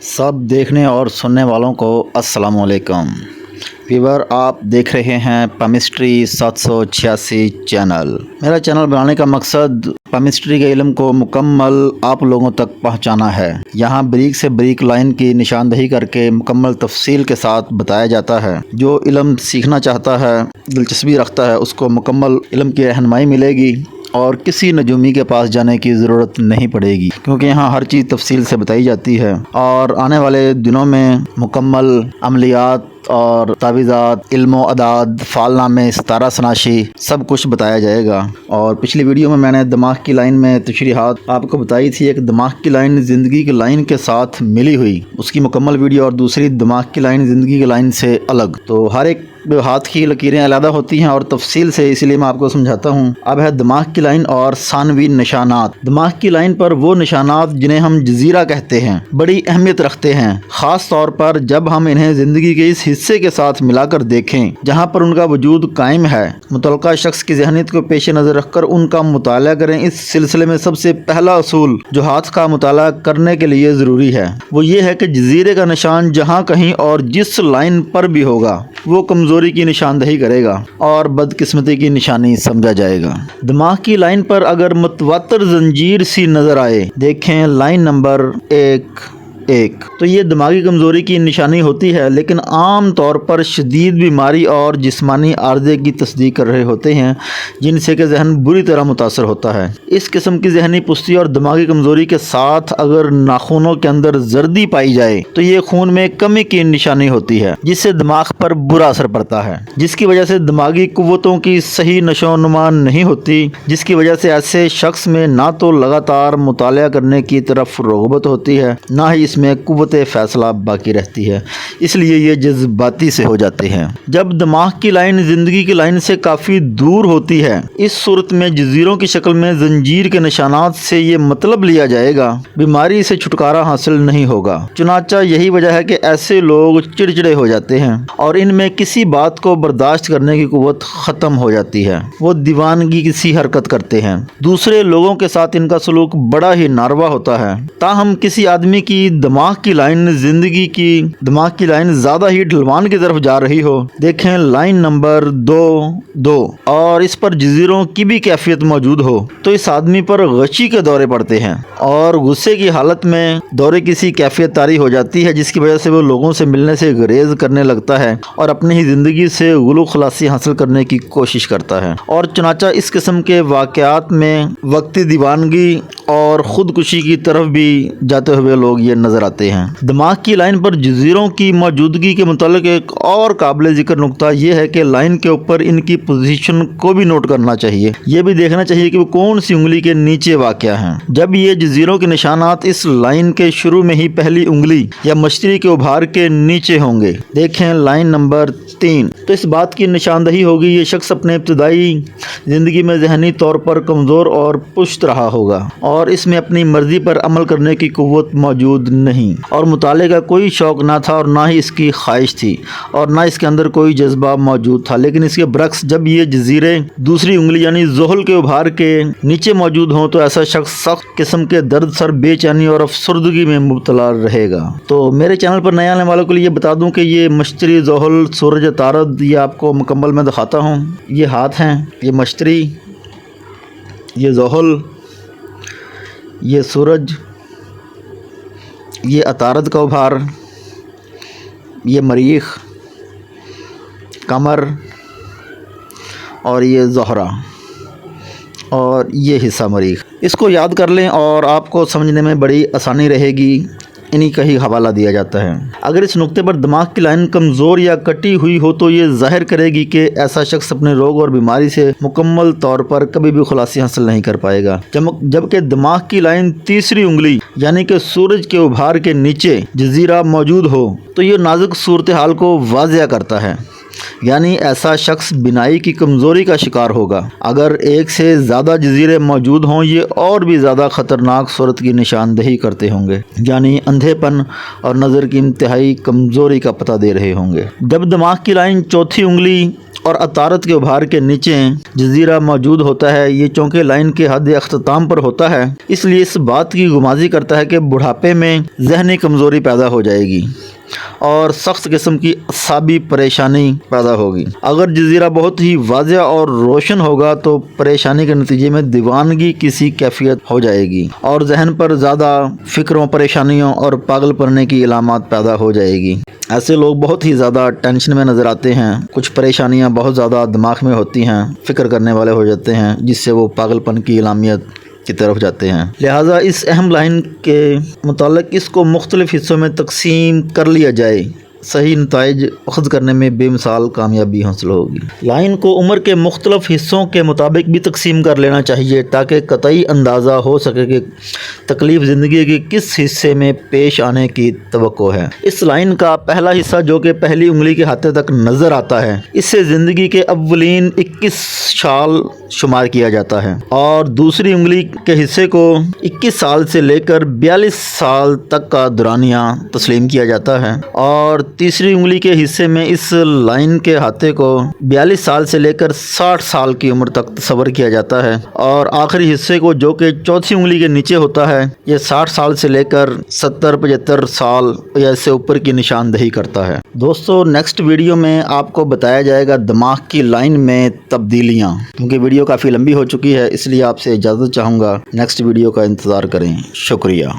सब देखने और सुनने वालों को अस्सलाम वालेकुम। व्यूअर, आप देख रहे हैं पेमिस्ट्री 786 चैनल। मेरा चैनल बनाने का मकसद पेमिस्ट्री के इल्म को मुकम्मल आप लोगों तक पहुंचाना है। यहां ब्रीक से ब्रीक लाइन की निशानदही करके मुकम्मल तफसील के साथ बताया जाता है। जो इल्म सीखना चाहता है, दिलचस्पी रखता है, उसको मुकम्मल इल्म की रहनुमाई मिलेगी और किसी नजूमी के पास जाने की ज़रूरत नहीं पड़ेगी, क्योंकि यहाँ हर चीज़ तफसील से बताई जाती है। और आने वाले दिनों में मुकम्मल अमलियात और तावीज़ात, इल्मो अदाद, फालनामे, सितारा सनाशी सब कुछ बताया जाएगा। और पिछली वीडियो में मैंने दिमाग की लाइन में तशरीहात आपको बताई थी। एक दिमाग की लाइन ज़िंदगी की लाइन के साथ मिली हुई, उसकी मुकम्मल वीडियो, और दूसरी दिमाग की लाइन ज़िंदगी की लाइन से अलग। तो हर एक हाथ की लकीरें अलग होती हैं और तफसील से, इसलिए मैं आपको समझाता हूँ। अब है दिमाग की लाइन और सानवी निशानात। दिमाग की लाइन पर वो निशानात जिन्हें हम जजीरा कहते हैं बड़ी अहमियत रखते हैं, ख़ास तौर पर जब हम इन्हें ज़िंदगी के इस हिस्से के साथ मिलाकर देखें जहाँ पर उनका वजूद कायम है। मुतल्लिका शख्स की ज़हनियत को पेश नज़र रखकर उनका मुताला करें। इस सिलसिले में सबसे पहला असूल जो हाथ का मुताला करने के लिए ज़रूरी है वो ये है कि जजीरे का निशान जहाँ कहीं और जिस लाइन पर भी होगा वो कमज़ोरी की निशानदही करेगा और बदकिस्मती की निशानी समझा जाएगा। दिमाग की लाइन पर अगर मुतवातिर जंजीर सी नज़र आए, देखें लाइन नंबर 1 तो ये दिमागी कमज़ोरी की निशानी होती है, लेकिन आम तौर पर शदीद बीमारी और जिस्मानी आर्ज़े की तस्दीक कर रहे होते हैं, जिनसे कि जहन बुरी तरह मुतासर होता है। इस किस्म की जहनी पुस्ती और दिमागी कमज़ोरी के साथ अगर नाखूनों के अंदर जर्दी पाई जाए तो ये खून में कमी की निशानी होती है, जिससे दिमाग पर बुरा असर पड़ता है, जिसकी वजह से दिमागी कुव्वतों की सही नशोनुमा नहीं होती, जिसकी वजह से ऐसे शख्स में ना तो लगातार मुताला करने की तरफ रग़बत होती है, ना ही में कुव्वत फैसला बाकी रहती है, इसलिए ये जज्बाती से हो जाते हैं। जब दिमाग की लाइन ज़िंदगी की लाइन से काफ़ी दूर होती है, इस सूरत में जजीरों की शक्ल में जंजीर के निशानात से ये मतलब लिया जाएगा बीमारी से छुटकारा हासिल नहीं होगा। चुनाचा यही वजह है कि ऐसे लोग चिड़चिड़े हो जाते हैं और इनमें किसी बात को बर्दाश्त करने की कुव्वत ख़त्म हो जाती है। वो दीवानगी की सी हरकत करते हैं। दूसरे लोगों के साथ इनका सलूक बड़ा ही नारवा होता है। ताहम किसी आदमी की दिमाग की लाइन दिमाग की लाइन ज़्यादा ही ढलवान की तरफ जा रही हो, देखें लाइन नंबर 2 और इस पर जजीरों की भी कैफियत मौजूद हो, तो इस आदमी पर गशी के दौरे पड़ते हैं और गुस्से की हालत में दौरे किसी कैफियत तारी हो जाती है, जिसकी वजह से वो लोगों से मिलने से गुरेज करने लगता है और अपनी ही ज़िंदगी से गुलू खलासी हासिल करने की कोशिश करता है। और चुनाचा इस किस्म के वाक़यात में वक्ती दीवानगी और ख़ुदकुशी की तरफ भी जाते हुए लोग ये नज़र आते हैं। दिमाग की लाइन पर जजीरों की मौजूदगी के मुतालिक एक और काबिल ज़िक्र नुक्ता यह है कि लाइन के ऊपर इनकी पोजीशन को भी नोट करना चाहिए। यह भी देखना चाहिए कि वो कौन सी उंगली के नीचे वाक़या हैं। जब ये जजीरों के निशानात इस लाइन के शुरू में ही पहली उंगली या मछली के उभार के नीचे होंगे, देखें लाइन नंबर 3, तो इस बात की निशानदही होगी ये शख्स अपने इब्तदाई ज़िंदगी में ज़हनी तौर पर कमज़ोर और पुश्त रहा होगा और इसमें अपनी मर्ज़ी पर अमल करने की कुव्वत मौजूद नहीं और मुताले का कोई शौक़ ना था और ना ही इसकी ख्वाहिश थी और ना इसके अंदर कोई जज्बा मौजूद था। लेकिन इसके बरक्स जब ये जजीरे दूसरी उंगली यानी ज़ोहल के उभार के नीचे मौजूद हों तो ऐसा शख्स सख्त किस्म के दर्द सर, बेचैनी और अफसरदगी में मुब्तला रहेगा। तो मेरे चैनल पर नए आने वालों के लिए बता दूं कि ये मश्तरी, ज़ोहल, सूरज, तारद, ये आपको मुकम्मल मैं दिखाता हूँ। ये हाथ हैं, ये मश्तरी, ये ज़ोहल, ये सूरज, ये अतारद का उभार, ये मरीख, कमर और ये ज़ोहरा और ये हिस्सा मरीख। इसको याद कर लें और आपको समझने में बड़ी आसानी रहेगी। इन्हीं का ही हवाला दिया जाता है। अगर इस नुक्ते पर दिमाग की लाइन कमज़ोर या कटी हुई हो तो ये ज़ाहिर करेगी कि ऐसा शख्स अपने रोग और बीमारी से मुकम्मल तौर पर कभी भी खुलासी हासिल नहीं कर पाएगा। जबकि दिमाग की लाइन तीसरी उंगली यानी कि सूरज के उभार के नीचे जजीरा मौजूद हो तो ये नाजुक सूरत हाल को वाज़िया करता है यानी ऐसा शख्स बिनाई की कमज़ोरी का शिकार होगा। अगर एक से ज़्यादा जजीरे मौजूद हों, ये और भी ज़्यादा ख़तरनाक सूरत की निशानदही करते होंगे, यानी अंधेपन और नज़र की इंतहाई कमज़ोरी का पता दे रहे होंगे। जब दिमाग की लाइन चौथी उंगली और अतारत के उभार के नीचे जजीरा मौजूद होता है, ये चौंके लाइन के हद अख्ताम पर होता है, इसलिए इस बात की गुमाजी करता है कि बुढ़ापे में जहनी कमज़ोरी पैदा हो जाएगी और सख्त किस्म की असाबी परेशानी पैदा होगी। अगर जजीरा बहुत ही वाज़ेह और रोशन होगा तो परेशानी के नतीजे में दीवानगी की सी कैफियत हो जाएगी और जहन पर ज़्यादा फ़िक्रों, परेशानियों और पागल पड़ने की इलामात पैदा हो जाएगी। ऐसे लोग बहुत ही ज़्यादा टेंशन में नज़र आते हैं, कुछ परेशानियां बहुत ज़्यादा दिमाग में होती हैं, फ़िक्र करने वाले हो जाते हैं, जिससे वो पागलपन की इलामियत की तरफ जाते हैं। लिहाजा इस अहम लाइन के मुतालिक इसको मुख्तलिफ़ हिस्सों में तकसीम कर लिया जाए, सही नताइज अख़ज़ करने में बेमिसाल कामयाबी हासिल होगी। लाइन को उम्र के मुख्तलिफ़ हिस्सों के मुताबिक भी तकसीम कर लेना चाहिए ताकि कतई अंदाज़ा हो सके कि तकलीफ़ ज़िंदगी के किस हिस्से में पेश आने की तवक्को है। इस लाइन का पहला हिस्सा जो कि पहली उंगली के हाथे तक नज़र आता है, इससे ज़िंदगी के अव्वलीन 21 साल शुमार किया जाता है और दूसरी उंगली के हिस्से को 21 साल से लेकर 42 साल तक का दुरानिया तस्लीम किया जाता है और तीसरी उंगली के हिस्से में इस लाइन के हाथे को 42 साल से लेकर 60 साल की उम्र तक तस्वर किया जाता है और आखिरी हिस्से को जो कि चौथी उंगली के नीचे होता है, ये 60 साल से लेकर 70-75 साल या इससे ऊपर की निशानदही करता है। दोस्तों, नेक्स्ट वीडियो में आपको बताया जाएगा दिमाग की लाइन में तब्दीलियाँ। क्योंकि वीडियो काफ़ी लंबी हो चुकी है, इसलिए आपसे इजाज़त चाहूँगा। नेक्स्ट वीडियो का इंतज़ार करें। शुक्रिया।